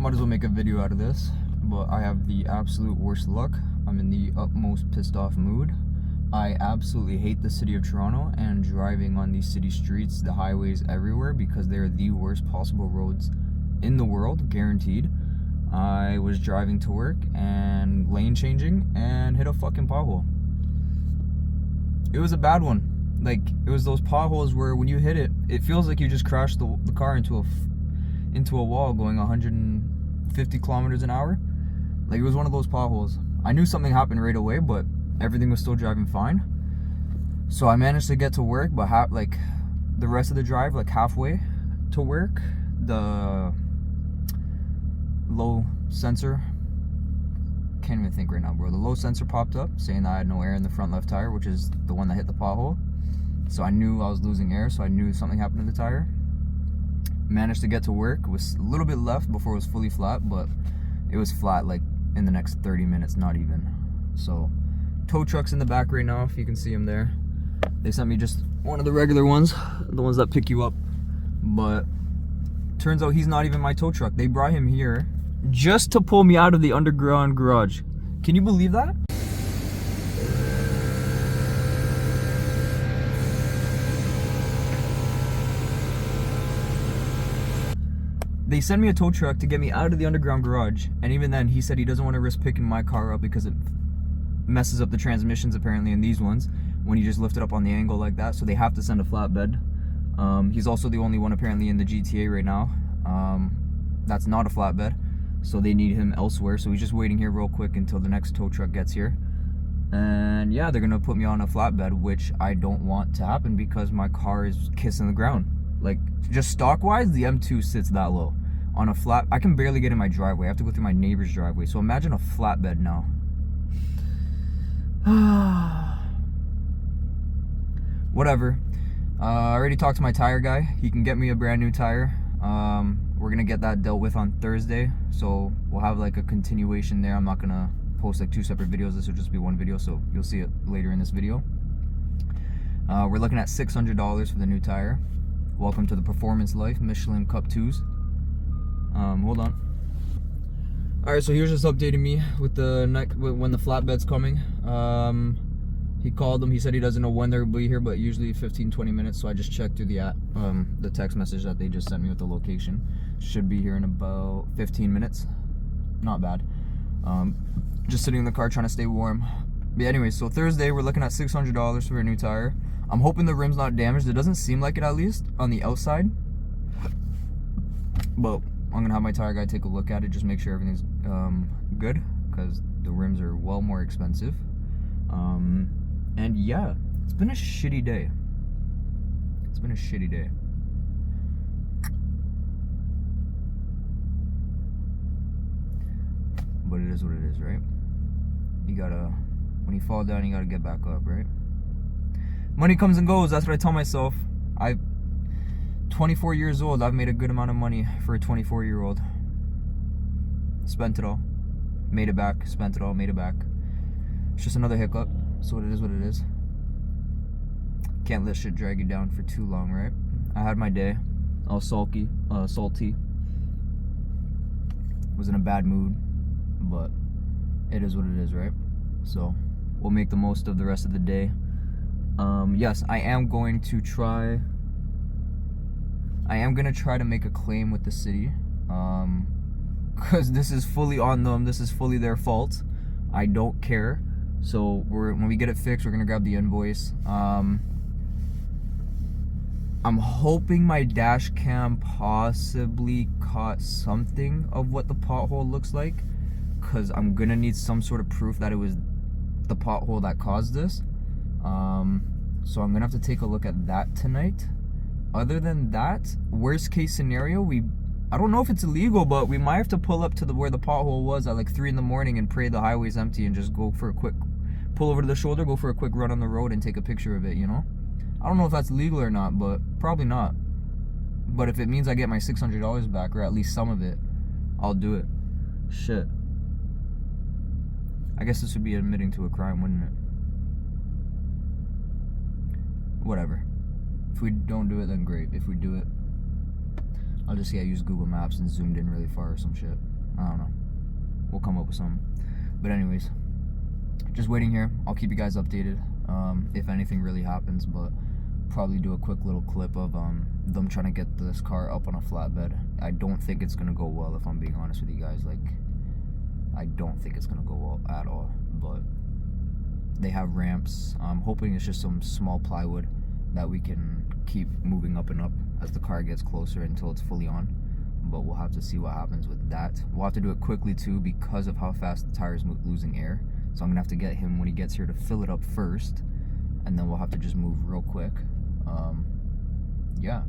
Might as well make a video out of this, but I have the absolute worst luck. I'm in the utmost pissed off mood. I absolutely hate the city of Toronto and driving on these city streets, the highways everywhere, because they're the worst possible roads in the world, guaranteed. I was driving to work and lane changing and hit a fucking pothole. It was a bad one. Like, it was those potholes where when you hit it, it feels like you just crashed the car into a wall going 150 kilometers an hour. Like, it was one of those potholes. I knew something happened right away, but everything was still driving fine. So I managed to get to work, but the rest of the drive, like halfway to work, the low sensor, can't even think right now, bro. The low sensor popped up saying that I had no air in the front left tire, which is the one that hit the pothole. So I knew I was losing air, so I knew something happened to the tire. Managed to get to work. It was a little bit left before it was fully flat, but it was flat like in the next 30 minutes, not even. So tow truck's in the back right now, if you can see him there. They sent me just one of the regular ones, the ones that pick you up, but turns out he's not even my tow truck. They brought him here just to pull me out of the underground garage. Can you believe that? They sent me a tow truck to get me out of the underground garage, and even then he said he doesn't want to risk picking my car up because it messes up the transmissions apparently in these ones when you just lift it up on the angle like that, so they have to send a flatbed. He's also the only one apparently in the GTA right now that's not a flatbed, so they need him elsewhere. So he's just waiting here real quick until the next tow truck gets here, and yeah, they're gonna put me on a flatbed, which I don't want to happen because my car is kissing the ground. Like, just stock wise, the M2 sits that low. On a flat, I can barely get in my driveway. I have to go through my neighbor's driveway. So imagine a flatbed now. Whatever. I already talked to my tire guy. He can get me a brand new tire. We're gonna get that dealt with on Thursday. So we'll have like a continuation there. I'm not gonna post like 2 separate videos. This will just be one video, so you'll see it later in this video. We're looking at $600 for the new tire. Welcome to the performance life, Michelin Cup 2s. Hold on. Alright, so here's just updating me with when the flatbed's coming. He called them. He said he doesn't know when they'll be here, but usually 15-20 minutes. So I just checked through the text message that they just sent me with the location. Should be here in about 15 minutes. Not bad. Just sitting in the car trying to stay warm. But anyway, so Thursday we're looking at $600 for a new tire. I'm hoping the rim's not damaged. It doesn't seem like it, at least on the outside. But I'm gonna have my tire guy take a look at it, just make sure everything's good, because the rims are well more expensive. And yeah, it's been a shitty day. It's been a shitty day. But it is what it is, right? You gotta, when you fall down, you gotta get back up, right? Money comes and goes, that's what I tell myself. I'm 24 years old, I've made a good amount of money for a 24-year-old. Spent it all. Made it back, spent it all, made it back. It's just another hiccup, so it is what it is. Can't let shit drag you down for too long, right? I had my day. I was salty. Was in a bad mood, but it is what it is, right? So we'll make the most of the rest of the day. Yes, I am going to try to make a claim with the city, because this is fully on them. This is fully their fault. I don't care. So when we get it fixed, we're gonna grab the invoice. I'm hoping my dash cam possibly caught something of what the pothole looks like, because I'm gonna need some sort of proof that it was the pothole that caused this. So I'm gonna have to take a look at that tonight. Other than that, worst case scenario, I don't know if it's illegal, but we might have to pull up to where the pothole was at like 3 in the morning and pray the highway's empty and just go for a quick pull over to the shoulder, go for a quick run on the road and take a picture of it, you know? I don't know if that's legal or not, but probably not. But if it means I get my $600 back, or at least some of it, I'll do it. Shit. I guess this would be admitting to a crime, wouldn't it? Whatever. If we don't do it, then great. If we do it, I'll just use Google Maps and zoomed in really far or some shit. I don't know. We'll come up with something. But anyways, just waiting here. I'll keep you guys updated if anything really happens, but probably do a quick little clip of them trying to get this car up on a flatbed. I don't think it's gonna go well, if I'm being honest with you guys. Like, I don't think it's gonna go well at all, but they have ramps. I'm hoping it's just some small plywood that we can keep moving up and up as the car gets closer until it's fully on. But we'll have to see what happens with that. We'll have to do it quickly too because of how fast the tire's losing air. So I'm gonna have to get him when he gets here to fill it up first, and then we'll have to just move real quick. Yeah.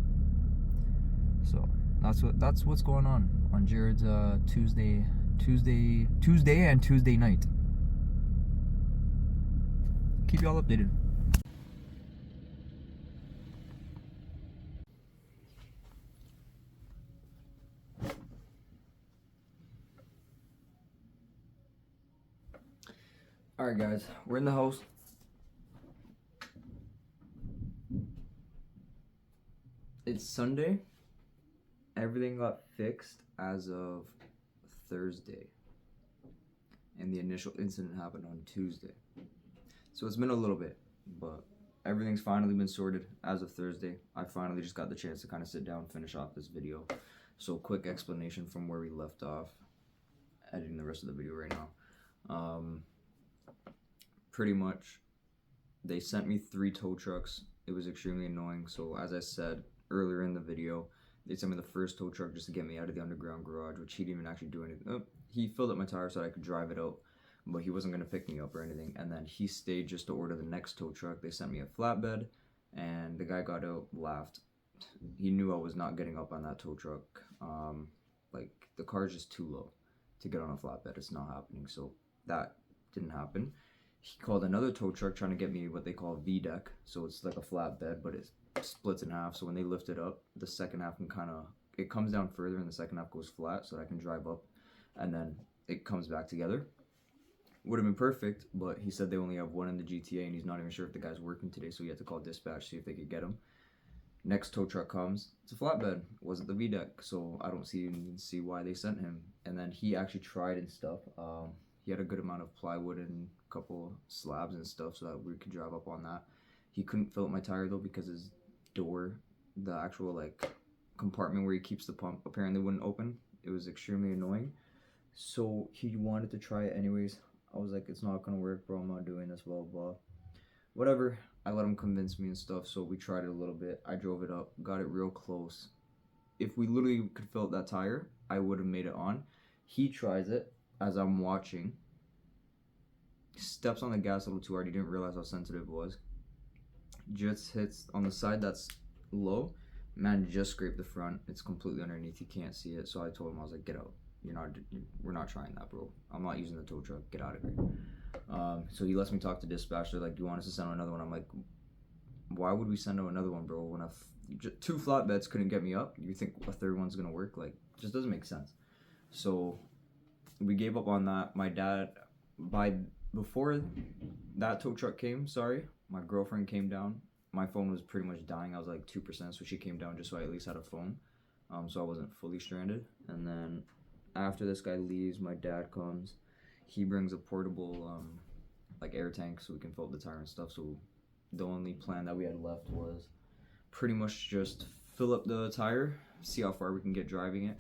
So that's what's going on Jared's Tuesday and Tuesday night. Keep y'all updated. Alright guys, we're in the house. It's Sunday. Everything got fixed as of Thursday. And the initial incident happened on Tuesday. So it's been a little bit, but everything's finally been sorted as of Thursday. I finally just got the chance to kind of sit down and finish off this video. So quick explanation from where we left off. Editing the rest of the video right now. Pretty much, they sent me 3 tow trucks. It was extremely annoying. So as I said earlier in the video, they sent me the first tow truck just to get me out of the underground garage, which he didn't even actually do anything. He filled up my tire so I could drive it out, but he wasn't gonna pick me up or anything. And then he stayed just to order the next tow truck. They sent me a flatbed, and the guy got out, laughed. He knew I was not getting up on that tow truck. Like, the car's just too low to get on a flatbed. It's not happening. So that didn't happen. He called another tow truck trying to get me what they call V-deck. So it's like a flatbed, but it splits in half. So when they lift it up, the second half can it comes down further and the second half goes flat so that I can drive up and then it comes back together. Would have been perfect, but he said they only have one in the GTA and he's not even sure if the guy's working today, so he had to call dispatch, see if they could get him. Next tow truck comes, it's a flatbed, wasn't the V-deck, so I don't even see why they sent him. And then he actually tried and stuff. He had a good amount of plywood and a couple slabs and stuff so that we could drive up on that. He couldn't fill up my tire though because his door, the actual like compartment where he keeps the pump, apparently wouldn't open. It was extremely annoying. So he wanted to try it anyways. I was like, it's not gonna work, bro. I'm not doing this, blah, blah. Whatever. I let him convince me and stuff, so we tried it a little bit. I drove it up, got it real close. If we literally could fill up that tire, I would have made it on. He tries it as I'm watching. Steps on the gas a little too hard. He didn't realize how sensitive it was. Just hits on the side that's low. Man just scraped the front. It's completely underneath. You can't see it. So I told him, I was like, get out. We're not trying that, bro. I'm not using the tow truck. Get out of here. So he lets me talk to dispatch. They're like, do you want us to send out another one? I'm like, why would we send out another one, bro? When 2 flatbeds couldn't get me up, you think a third one's gonna work? Like, it just doesn't make sense. So we gave up on that. My dad, before that tow truck came, my girlfriend came down. My phone was pretty much dying. I was like 2%, so she came down just so I at least had a phone. So I wasn't fully stranded. And then after this guy leaves, my dad comes. He brings a portable like air tank so we can fill up the tire and stuff. So the only plan that we had left was pretty much just fill up the tire, see how far we can get driving it.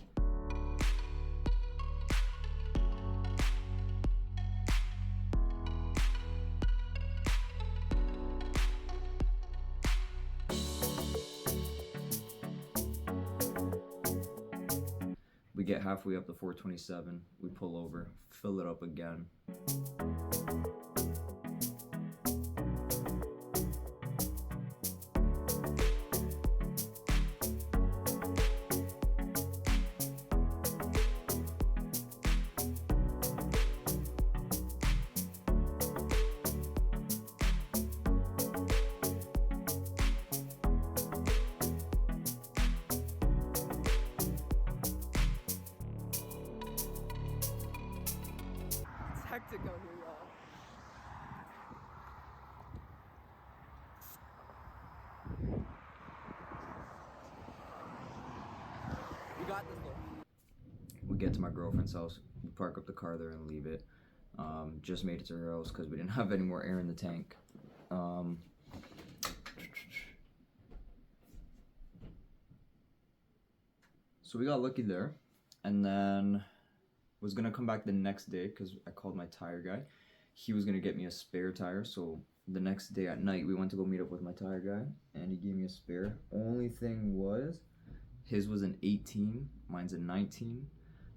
We get halfway up to 427, we pull over, fill it up again. Hectic out here, y'all. We get to my girlfriend's house. We park up the car there and leave it. Just made it to her house because we didn't have any more air in the tank. So we got lucky there, and then was gonna come back the next day because I called my tire guy. He was gonna get me a spare tire, so the next day at night we went to go meet up with my tire guy, and he gave me a spare. Only thing was, his was an 18, mine's a 19.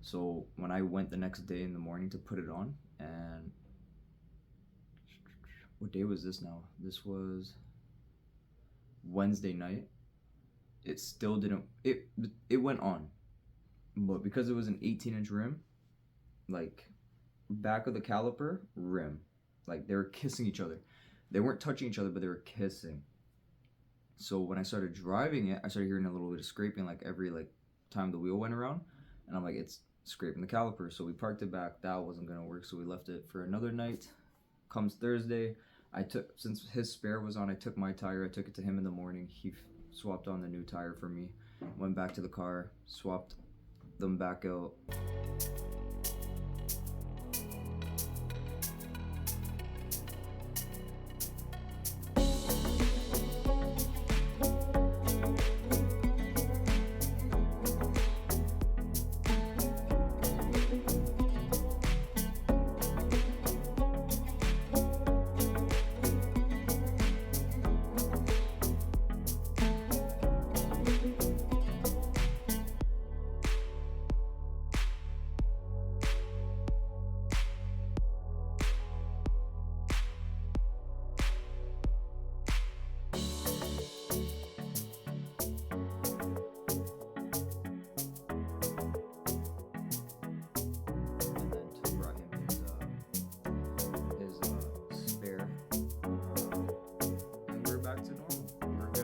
So when I went the next day in the morning to put it on, and what day was this now? This was Wednesday night. It still didn't, it went on, but because it was an 18-inch rim, like back of the caliper rim, like they were kissing each other. They weren't touching each other, but they were kissing. So when I started driving it, I started hearing a little bit of scraping like every like time the wheel went around, and I'm like, it's scraping the caliper. So we parked it back. That wasn't gonna work, so we left it for another night. Comes Thursday, since his spare was on, I took my tire, I took it to him in the morning. He swapped on the new tire for me, went back to the car, swapped them back out.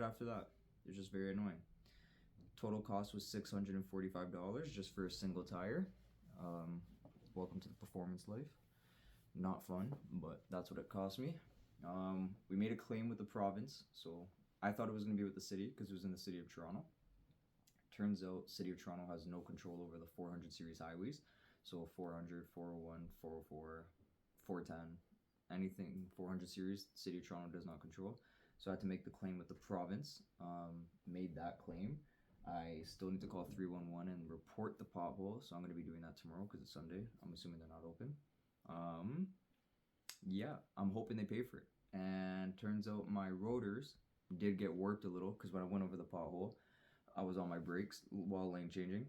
After that, it's just very annoying. Total cost was $645 just for a single tire. Welcome to the performance life. Not fun, but that's what it cost me. We made a claim with the province, so I thought it was going to be with the city because it was in the city of Toronto. Turns out city of Toronto has no control over the 400 series highways, so 400, 401, 404, 410, anything 400 series, city of Toronto does not control. So I had to make the claim with the province. Made that claim. I still need to call 311 and report the pothole, so I'm going to be doing that tomorrow because it's Sunday. I'm assuming they're not open. Yeah, I'm hoping they pay for it. And turns out my rotors did get warped a little because when I went over the pothole, I was on my brakes while lane changing,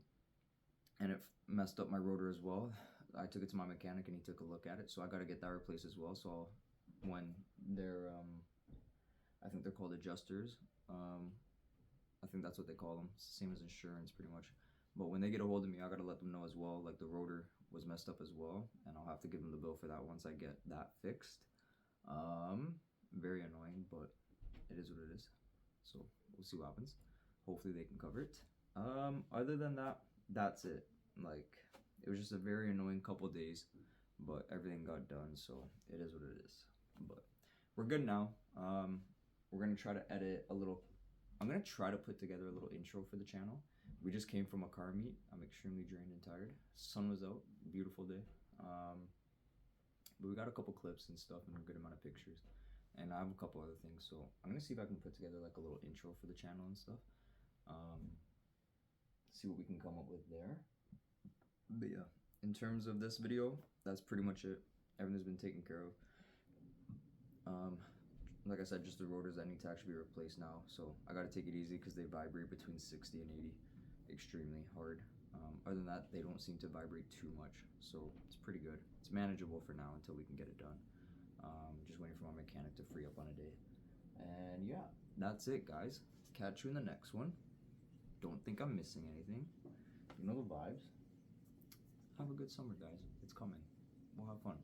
and it messed up my rotor as well. I took it to my mechanic and he took a look at it, so I got to get that replaced as well. So when they're I think they're called adjusters. I think that's what they call them. It's the same as insurance, pretty much. But when they get a hold of me, I gotta let them know as well. Like the rotor was messed up as well, and I'll have to give them the bill for that once I get that fixed. Very annoying, but it is what it is. So we'll see what happens. Hopefully they can cover it. Other than that, that's it. Like it was just a very annoying couple days, but everything got done, so it is what it is. But we're good now. We're gonna try to edit a little. I'm gonna try to put together a little intro for the channel. We just came from a car meet. I'm extremely drained and tired. Sun was out, beautiful day. But we got a couple clips and stuff and a good amount of pictures. And I have a couple other things, so I'm gonna see if I can put together like a little intro for the channel and stuff. See what we can come up with there. But yeah, in terms of this video, that's pretty much it. Everything's been taken care of. Like I said, just the rotors that need to actually be replaced now, so I gotta take it easy because they vibrate between 60 and 80 extremely hard. Other than that, they don't seem to vibrate too much, so it's pretty good. It's manageable for now until we can get it done. Just waiting for my mechanic to free up on a day. And yeah, that's it, guys. Catch you in the next one. Don't think I'm missing anything. You know the vibes. Have a good summer, guys. It's coming. We'll have fun.